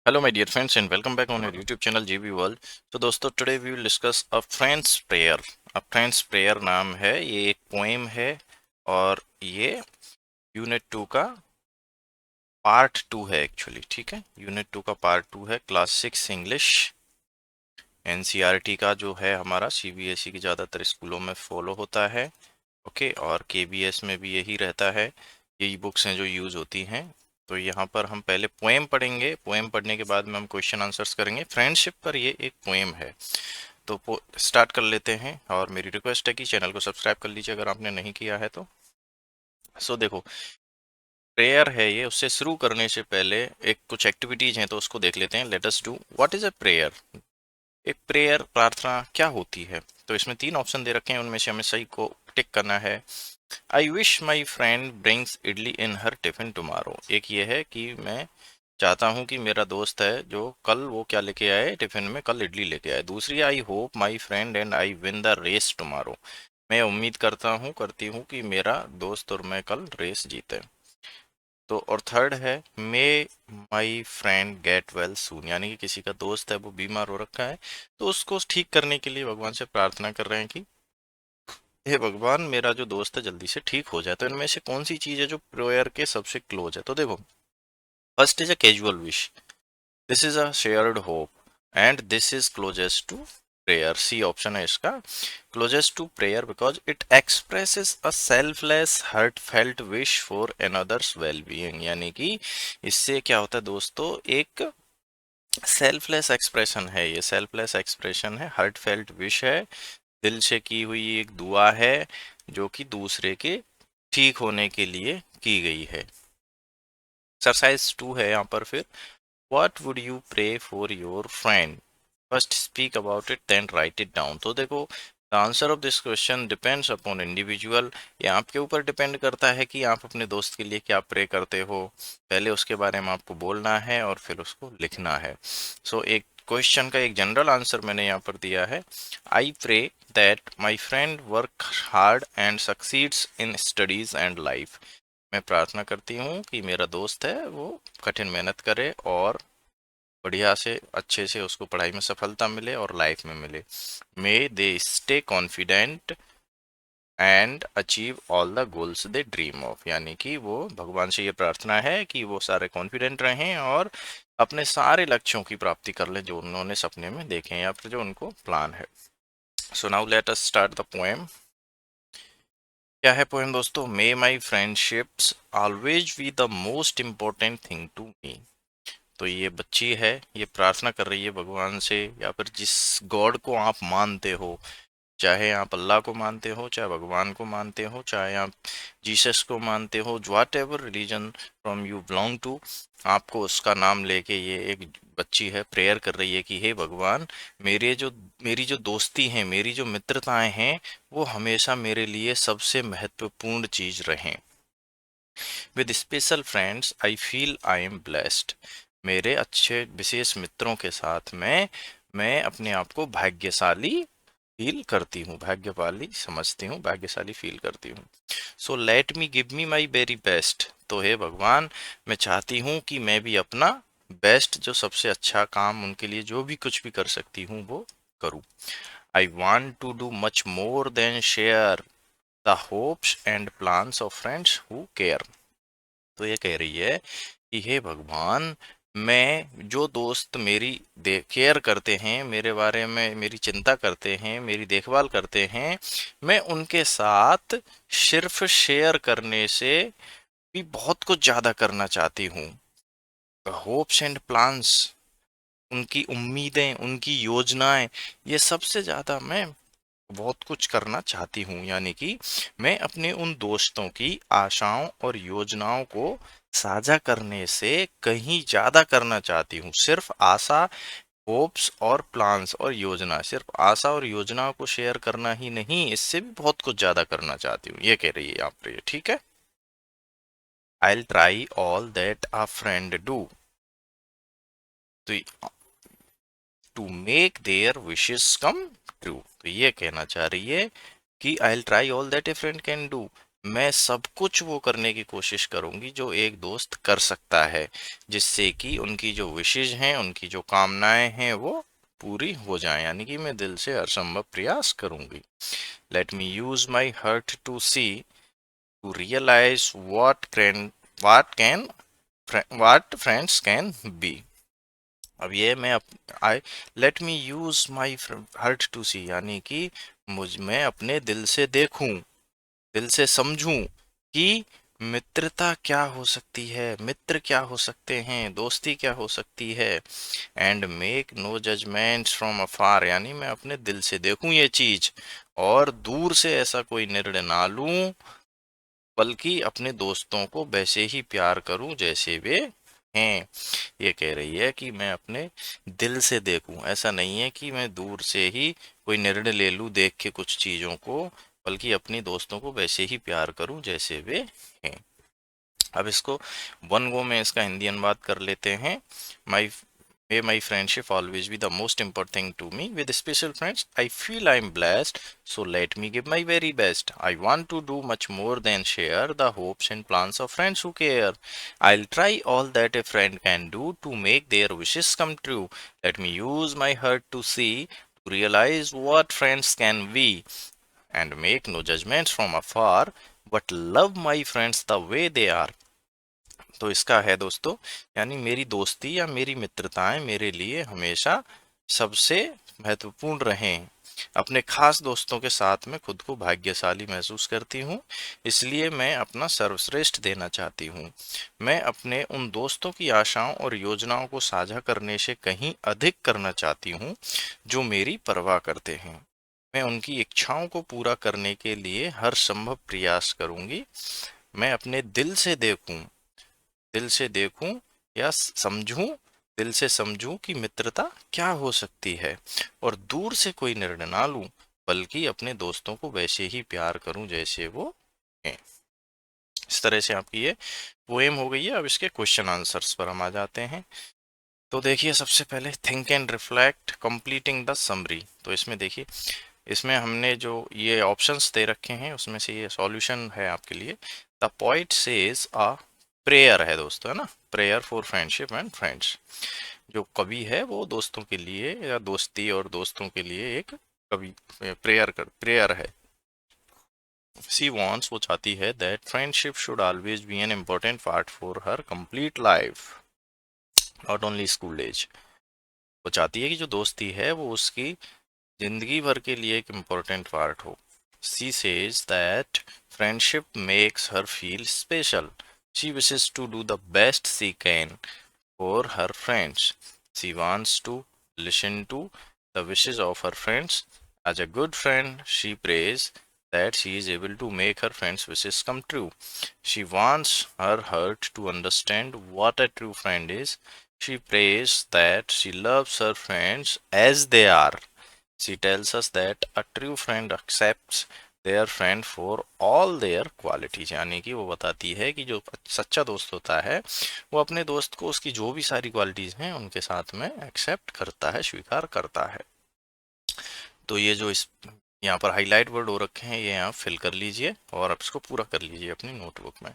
Hello my dear friends and welcome back on your YouTube channel JB World। तो दोस्तों today we will discuss a friend's prayer। A friend's prayer नाम है, ये एक poem है और ये यूनिट 2 का पार्ट 2 है एक्चुअली। ठीक है, यूनिट 2 का पार्ट 2 है। क्लास 6 इंग्लिश एनसीईआरटी का जो है हमारा सीबीएसई के ज़्यादातर स्कूलों में फॉलो होता है। ओके, और केबीएस में भी यही रहता है, यही बुक्स हैं जो यूज़ होती हैं। तो यहाँ पर हम पहले पोएम पढ़ेंगे, पोएम पढ़ने के बाद में हम क्वेश्चन आंसर्स करेंगे। फ्रेंडशिप पर ये एक पोएम है, तो स्टार्ट कर लेते हैं। और मेरी रिक्वेस्ट है कि चैनल को सब्सक्राइब कर लीजिए अगर आपने नहीं किया है तो। सो देखो, प्रेयर है ये। उससे शुरू करने से पहले एक कुछ एक्टिविटीज हैं तो उसको देख लेते हैं। Let us do what is a prayer. एक प्रेयर प्रार्थना क्या होती है। तो इसमें 3 ऑप्शन दे रखे हैं, उनमें से हमें सही को टिक करना है। I wish my friend brings idli in her tiffin tomorrow. एक ये है कि मैं चाहता हूँ कि मेरा दोस्त है जो कल वो क्या लेके आए टिफिन में, कल इडली लेके आए। दूसरी, I hope my friend and I win the race tomorrow. मैं उम्मीद करता हूँ करती हूँ कि मेरा दोस्त और मैं कल रेस जीते। तो और थर्ड है, may my friend get well soon, यानी कि किसी का दोस्त है वो बीमार हो रखा है, तो उसको ठीक करने के लिए भगवान से प्रार्थना कर रहे हैं कि हे भगवान मेरा जो दोस्त है जल्दी से ठीक हो जाए। तो इनमें से कौन सी चीज है जो प्रेयर के सबसे क्लोज है। तो देखो, first is a casual wish, this is a shared hope, and this is closest to prayer. C option है इसका, closest to prayer, because it expresses a selfless heartfelt wish for another's well being. यानी कि इससे क्या होता है दोस्तों, एक सेल्फलेस एक्सप्रेशन है, ये सेल्फलेस एक्सप्रेशन है, हार्ट फेल्ट विश है, दिल से की हुई एक दुआ है जो कि दूसरे के ठीक होने के लिए की गई है। एक्सरसाइज 2 है यहाँ पर फिर, what would you pray for your friend, first speak about it then write it down. तो देखो, the answer of this question depends upon individual. ये आपके ऊपर डिपेंड करता है कि आप अपने दोस्त के लिए क्या प्रे करते हो। पहले उसके बारे में आपको बोलना है और फिर उसको लिखना है। सो एक क्वेश्चन का एक जनरल आंसर मैंने यहाँ पर दिया है, I pray that my friend work hard and succeeds in studies and life. मैं प्रार्थना करती हूँ कि मेरा दोस्त है वो कठिन मेहनत करे और बढ़िया से अच्छे से उसको पढ़ाई में सफलता मिले और लाइफ में मिले। May they stay confident and achieve all the goals they dream of. यानी कि वो भगवान से ये प्रार्थना है कि वो सारे कॉन्फिडेंट रहें और अपने सारे लक्ष्यों की प्राप्ति कर लें जो उन्होंने सपने में देखे हैं या फिर जो उनको प्लान है। So now let us start the poem. क्या है पोएम दोस्तों, may my friendships always be the most important thing to me. तो ये बच्ची है, ये प्रार्थना कर रही है भगवान से, या फिर जिस गॉड को आप मानते हो, चाहे आप अल्लाह को मानते हो, चाहे भगवान को मानते हो, चाहे आप जीसस को मानते हो, whatever religion from you belong to, आपको उसका नाम लेके ये एक बच्ची है प्रेयर कर रही है कि हे भगवान, मेरी जो दोस्ती है, मेरी जो मित्रताएं हैं, वो हमेशा मेरे लिए सबसे महत्वपूर्ण चीज रहें। With special friends I feel I am blessed. मेरे अच्छे विशेष मित्रों के साथ में मैं अपने आप को भाग्यशाली फील करती हूँ, भाग्यशाली समझती हूँ, भाग्यशाली फील करती हूँ। So let me give me my very best. तो हे भगवान, मैं चाहती हूँ कि मैं भी अपना बेस्ट, जो सबसे अच्छा काम उनके लिए जो भी कुछ भी कर सकती हूँ वो करूँ। I want to do much more than share the hopes and plans of friends who care. तो ये कह रही है कि हे भगवान, मैं जो दोस्त मेरी केयर करते हैं, मेरे बारे में मेरी चिंता करते हैं, मेरी देखभाल करते हैं, मैं उनके साथ सिर्फ शेयर करने से भी बहुत कुछ ज़्यादा करना चाहती हूँ। होप्स एंड प्लान्स, उनकी उम्मीदें, उनकी योजनाएं, ये सबसे ज़्यादा मैं बहुत कुछ करना चाहती हूँ। यानी कि मैं अपने उन दोस्तों की आशाओं और योजनाओं को साझा करने से कहीं ज्यादा करना चाहती हूँ। सिर्फ आशा, होप्स और प्लान्स और योजना, सिर्फ आशा और योजनाओं को शेयर करना ही नहीं, इससे भी बहुत कुछ ज्यादा करना चाहती हूँ, ये कह रही है यहाँ पर। ये ठीक है, I try all that a friend do, तो to make their wishes come true. तो ये कहना चाह रही है कि I try all that a friend can do, मैं सब कुछ वो करने की कोशिश करूंगी जो एक दोस्त कर सकता है, जिससे कि उनकी जो विशेष हैं, उनकी जो कामनाएं हैं वो पूरी हो जाएं, यानी कि मैं दिल से हरसंभव प्रयास करूंगी। Let me use my heart to see, to realize what can what friends can be. अब ये मैं I let me use my heart to see, यानी कि मैं अपने दिल से देखूं, दिल से समझूं कि मित्रता क्या हो सकती है, मित्र क्या हो सकते हैं, दोस्ती क्या हो सकती है। And make no judgements from afar, यानी मैं अपने दिल से देखूं ये चीज और दूर से ऐसा कोई निर्णय ना लूं, बल्कि अपने दोस्तों को वैसे ही प्यार करूं जैसे वे हैं। ये कह रही है कि मैं अपने दिल से देखूं, ऐसा नहीं है कि मैं दूर से ही कोई निर्णय ले लूं देख के कुछ चीजों को, बल्कि अपनी दोस्तों को वैसे ही प्यार करूं जैसे वे हैं। अब इसको वन गो में इसका हिंदी अनुवाद कर लेते हैं। माई May my friendship always be the most important thing to me. With special friends, I feel I am blessed. So let me give my very best. I want to do much more than share the hopes and plans of friends who care. I'll try all that a friend can do to make their wishes come true. Let me use my heart to see, to realize what friends can be, and make no judgments from afar, but love my friends the way they are. तो इसका है दोस्तों, यानी मेरी दोस्ती या मेरी मित्रताएं मेरे लिए हमेशा सबसे महत्वपूर्ण रहें। अपने खास दोस्तों के साथ मैं खुद को भाग्यशाली महसूस करती हूँ, इसलिए मैं अपना सर्वश्रेष्ठ देना चाहती हूँ। मैं अपने उन दोस्तों की आशाओं और योजनाओं को साझा करने से कहीं अधिक करना चाहती हूँ जो मेरी परवाह करते हैं। मैं उनकी इच्छाओं को पूरा करने के लिए हर संभव प्रयास करूंगी। मैं अपने दिल से देखूं या समझूं, दिल से समझूं कि मित्रता क्या हो सकती है और दूर से कोई निर्णय ना लूं, बल्कि अपने दोस्तों को वैसे ही प्यार करूं जैसे वो हैं। इस तरह से आपकी ये पोएम हो गई है। अब इसके क्वेश्चन आंसर्स पर हम आ जाते हैं। तो देखिए, सबसे पहले think and reflect completing the summary. तो इसमें देखिए, इसमें हमने जो ये ऑप्शंस दे रखे हैं उसमें से ये सॉल्यूशन है आपके लिए। The poet says a prayer है दोस्तों, है ना, prayer for friendship and friends. जो कवि है वो दोस्तों के लिए या दोस्ती और दोस्तों के लिए एक कवि प्रेयर है। सी वॉन्ट्स, वो चाहती है, that friendship should always be an important part for her complete life, not only school age. वो चाहती है कि जो दोस्ती है वो उसकी जिंदगी भर के लिए एक इम्पोर्टेंट पार्ट हो। She says that friendship makes her feel special. She wishes to do the best she can for her friends. She wants to listen to the wishes of her friends. As a good friend, she prays that she is able to make her friends' wishes come true. She wants her heart to understand what a true friend is. She prays that she loves her friends as they are. She tells us that a true friend accepts their friend for all their qualities, यानी कि वो बताती है कि जो सच्चा दोस्त होता है वो अपने दोस्त को उसकी जो भी सारी क्वालिटीज हैं उनके साथ में एक्सेप्ट करता है, स्वीकार करता है। तो ये जो इस यहाँ पर हाईलाइट वर्ड हो रखे हैं ये आप फिल कर लीजिए और आप इसको पूरा कर लीजिए अपनी नोटबुक में।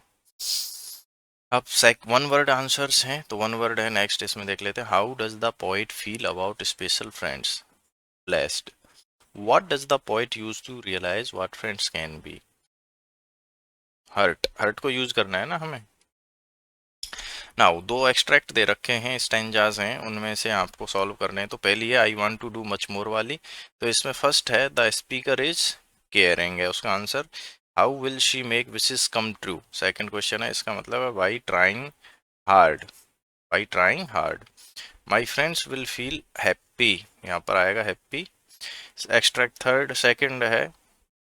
अब वन वर्ड आंसर्स हैं, तो वन वर्ड है नेक्स्ट, इसमें देख लेते हैं। How does the poet feel about special friends? Blessed. What does the poet use to realize what friends can be? Hurt, hurt को यूज करना है ना हमें। नाउ दो एक्सट्रैक्ट दे रखे हैं, स्टेंजाज हैं, उनमें से आपको सॉल्व करने हैं। तो पहली है I want to do much more वाली। तो इसमें फर्स्ट है द स्पीकर इज केयरिंग, है उसका answer. How will she make wishes come true, second question है, इसका मतलब है by trying hard, by trying hard. My friends will feel happy, यहाँ पर आएगा हैप्पी। एक्सट्रैक्ट थर्ड सेकंड है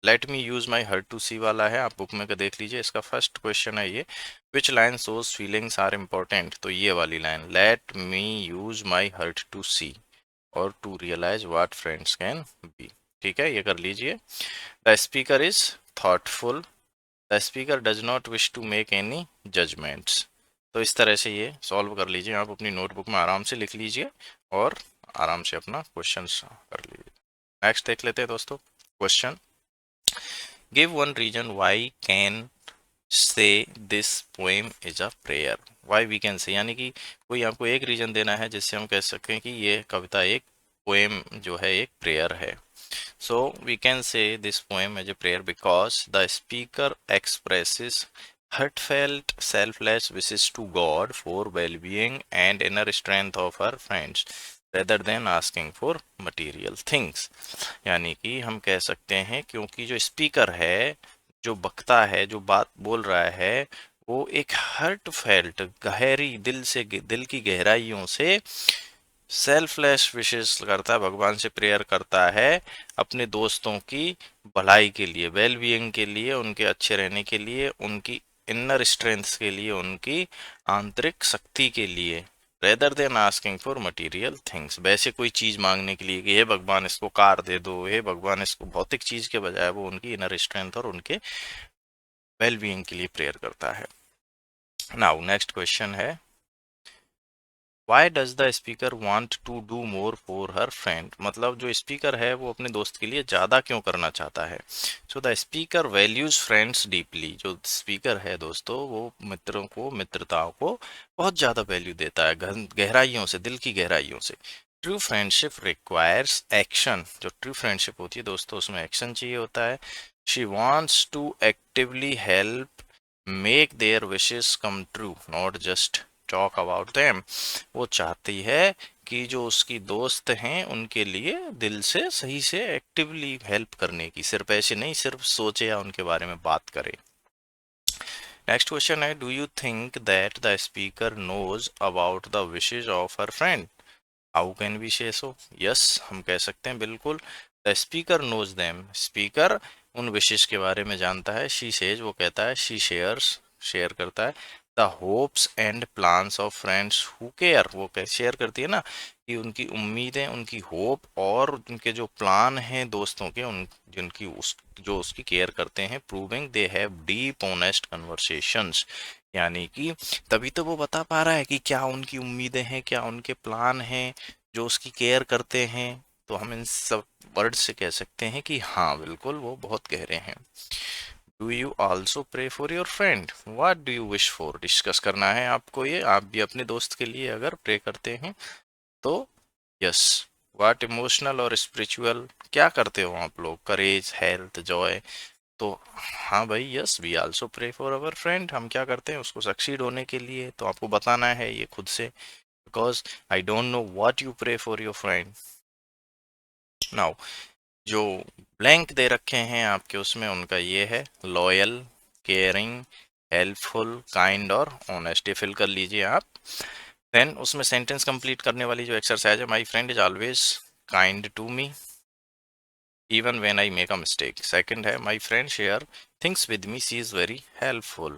let me use my heart to see वाला है, आप बुक में का देख लीजिए। इसका फर्स्ट क्वेश्चन है ये, which line shows feelings are important, तो ये वाली line, let me use my heart to see और to realize what friends can be. ठीक है, ये कर लीजिए। The speaker is thoughtful, the speaker does not wish to make any judgements. तो इस तरह से ये सॉल्व कर लीजिए, आप अपनी नोटबुक में आराम से लिख लीजिए और आराम से अपना क्वेश्चन कर लीजिए। नेक्स्ट देख लेते हैं दोस्तों question. Give one reason why can say this poem is a prayer. Why we can say, यानी कि कोई आपको एक रीजन देना है जिससे हम कह सकें कि ये कविता एक पोएम जो है एक प्रेयर है। So we can say this poem is a prayer because the speaker expresses heartfelt selfless wishes to God for well-being and inner strength of her friends rather than asking for material things। यानी कि हम कह सकते हैं क्योंकि जो speaker है, जो बकता है, जो बात बोल रहा है, वो एक हर्ट फेल्ट गहरी दिल से, दिल की गहराइयों से सेल्फलेस विशेस करता है, भगवान से प्रेयर करता है अपने दोस्तों की भलाई के लिए, वेल बीइंग के लिए, उनके अच्छे रहने के लिए, उनकी इनर स्ट्रेंथ के लिए, उनकी आंतरिक शक्ति के लिए, rather than asking for material things. वैसे कोई चीज मांगने के लिए कि हे भगवान इसको कार दे दो, हे भगवान इसको, भौतिक चीज के बजाय वो उनकी इनर स्ट्रेंथ और उनके वेल बीइंग के लिए प्रेयर करता है। नाउ नेक्स्ट क्वेश्चन है, why does the speaker want to do more for her friend. मतलब जो स्पीकर है वो अपने दोस्त के लिए ज़्यादा क्यों करना चाहता है। So the speaker values friends deeply. जो स्पीकर है दोस्तों वो मित्रों को, मित्रताओं को बहुत ज़्यादा वैल्यू देता है, गहराइयों से, दिल की गहराइयों से। True friendship requires action. जो ट्रू फ्रेंडशिप होती है दोस्तों उसमें एक्शन चाहिए होता है। She wants to actively help make their wishes come true, not just talk about them. वो चाहती है कि जो उसकी दोस्त हैं उनके लिए दिल से, सही से एक्टिवली हेल्प करने की, सिर्फ ऐसे नहीं, सिर्फ सोचे या उनके बारे में बात करे। नेक्स्ट क्वेश्चन है, do you think that the speaker knows about the wishes of her friend. How can we say so. Yes, हम कह सकते हैं बिल्कुल। The speaker knows them. Speaker उन विशेष के बारे में जानता है। शी सेज, वो कहता है। शी शेयर्स, शेयर करता है। The hopes and plans of friends who care. वो शेयर करती है ना कि उनकी उम्मीदें, उनकी होप और उनके जो प्लान हैं दोस्तों के, उन जिनकी उस जो उसकी केयर करते हैं। Proving they have deep honest conversations. यानी कि तभी तो वो बता पा रहा है कि क्या उनकी उम्मीदें हैं, क्या उनके प्लान हैं जो उसकी केयर करते हैं। तो हम इन सब वर्ड से कह सकते हैं कि हाँ बिल्कुल वो बहुत गहरे हैं। Do you also pray for your friend, what do you wish for. Discuss करना है आपको ये, आप भी अपने दोस्त के लिए अगर प्रे करते हैं तो। यस, व्हाट इमोशनल और स्पिरिचुअल, क्या करते हो आप लोग, करेज, हेल्थ, जॉय। तो हाँ भाई, yes we also pray for our friend. हम क्या करते हैं उसको सक्सीड होने के लिए, तो आपको बताना है ये खुद से, because I don't know what you pray for your friend. Now जो ब्लैंक दे रखे हैं आपके उसमें, उनका ये है, लॉयल, केयरिंग, हेल्पफुल, काइंड और ऑनेस्ट। ये फिल कर लीजिए आप। देन उसमें सेंटेंस कंप्लीट करने वाली जो एक्सरसाइज है, my friend is always kind to me even when I make a mistake. Second है, my friend share things with me, she is very helpful.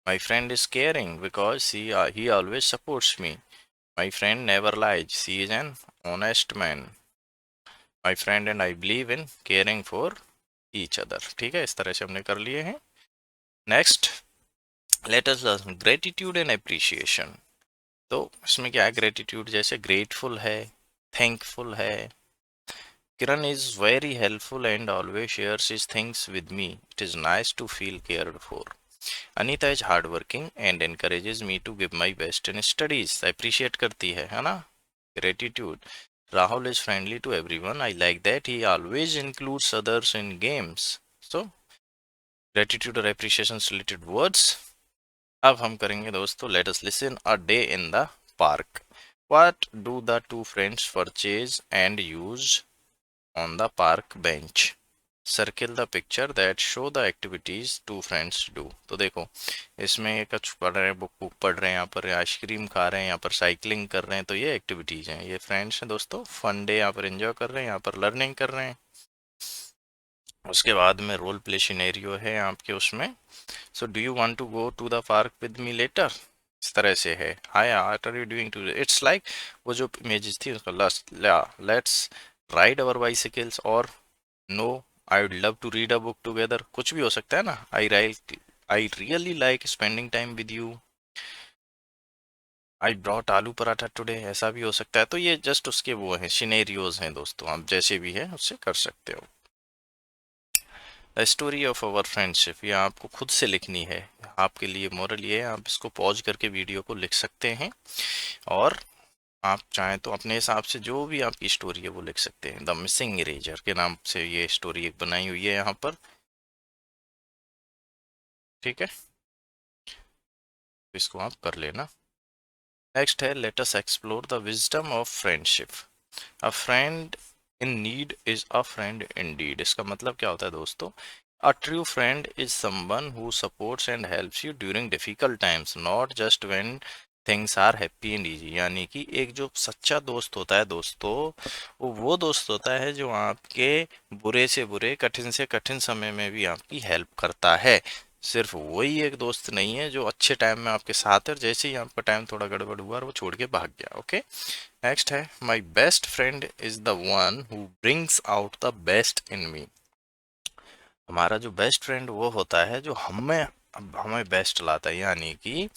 My friend is caring because he always supports me. My friend never lies, she is an honest man. My friend and I believe in caring for each other। ठीक है, इस तरह से हमने कर लिए हैं। Next, let us learn gratitude and appreciation. तो इसमें क्या है, ग्रेटिट्यूड जैसे ग्रेटफुल है, थैंकफुल है। Kiran is very helpful and always shares his things with me. It is nice to feel cared for. Anita is hardworking and encourages me to give my best in studies. Appreciate करती है ना? Gratitude. Rahul is friendly to everyone. I like that he always includes others in games. So, gratitude और appreciation related words. अब हम करेंगे दोस्तों, let us listen a day in the park. What do the two friends purchase and use on the park bench? Circle the picture that show the activities two friends do. तो देखो इसमें कुछ पढ़ रहे हैं, बुक बुक पढ़ रहे हैं, यहाँ पर आइसक्रीम खा रहे हैं, यहाँ पर साइकिलिंग कर रहे हैं, तो ये एक्टिविटीज हैं। ये फ्रेंड्स हैं दोस्तों, फन डे यहाँ पर एंजॉय कर रहे हैं, यहाँ पर लर्निंग कर रहे हैं। उसके बाद में रोल प्ले सिनेरियो है आपके उसमें। So do you want to go to the park with me later, इस तरह से है। Hi what are you doing too, it's like वो जो इमेजेस थी उसका लेट्स राइड अवर बाइसिकल्स, और no I would love to read a book together, कुछ भी हो सकता है ना। I really like spending time with you, I brought aloo paratha today, ऐसा भी हो सकता है। तो ये जस्ट उसके वो हैं, सिनेरियोज हैं दोस्तों, आप जैसे भी है उससे कर सकते हो। The story of our friendship, ये आपको खुद से लिखनी है। आपके लिए मोरल ये है, आप इसको पॉज करके वीडियो को लिख सकते हैं और आप चाहें तो अपने हिसाब से जो भी आपकी स्टोरी है वो लिख सकते हैं। द मिसिंग इरेजर के नाम से ये स्टोरी एक बनाई हुई है यहाँ पर, ठीक है, तो इसको आप कर लेना। नेक्स्ट है let us explore the wisdom of friendship. A friend in need is a friend indeed. इसका मतलब क्या होता है दोस्तों? A true friend is someone who supports and helps you during difficult times, not just when things are happy and easy. यानी कि एक जो सच्चा दोस्त होता है दोस्तों, वो दोस्त होता है जो आपके बुरे से बुरे, कठिन से कठिन समय में भी आपकी हेल्प करता है। सिर्फ वही एक दोस्त नहीं है जो अच्छे टाइम में आपके साथ है और जैसे ही आपका टाइम थोड़ा गड़बड़ हुआ और वो छोड़ के भाग गया। ओके, नेक्स्ट है my best friend is the one who brings out the best in me. हमारा जो बेस्ट फ्रेंड वो होता है जो हमें बेस्ट लाता है। यानी कि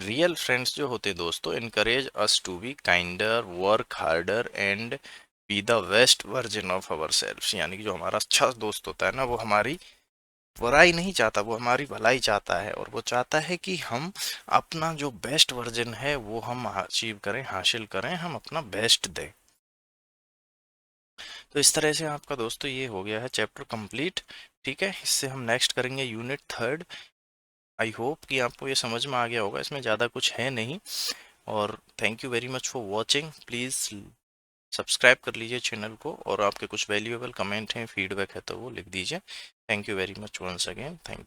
रियल फ्रेंड्स जो होते हैं दोस्तों, encourage us to be kinder, work harder and be the best version of our self. यानी कि जो हमारा अच्छा दोस्त होता है ना, वो हमारी बुराई नहीं चाहता, वो हमारी भलाई चाहता है और वो चाहता है कि हम अपना जो बेस्ट वर्जन है वो हम अचीव करें, हासिल करें, हम अपना बेस्ट दें। तो इस तरह से आपका दोस्तों ये हो गया है चैप्टर कंप्लीट। ठीक है, इससे हम नेक्स्ट करेंगे यूनिट थर्ड। आई होप कि आपको ये समझ में आ गया होगा, इसमें ज़्यादा कुछ है नहीं। और thank you very much for watching. Please subscribe कर लीजिए चैनल को और आपके कुछ वैल्यूएबल कमेंट हैं, फीडबैक है तो वो लिख दीजिए। Thank you very much once again. Thank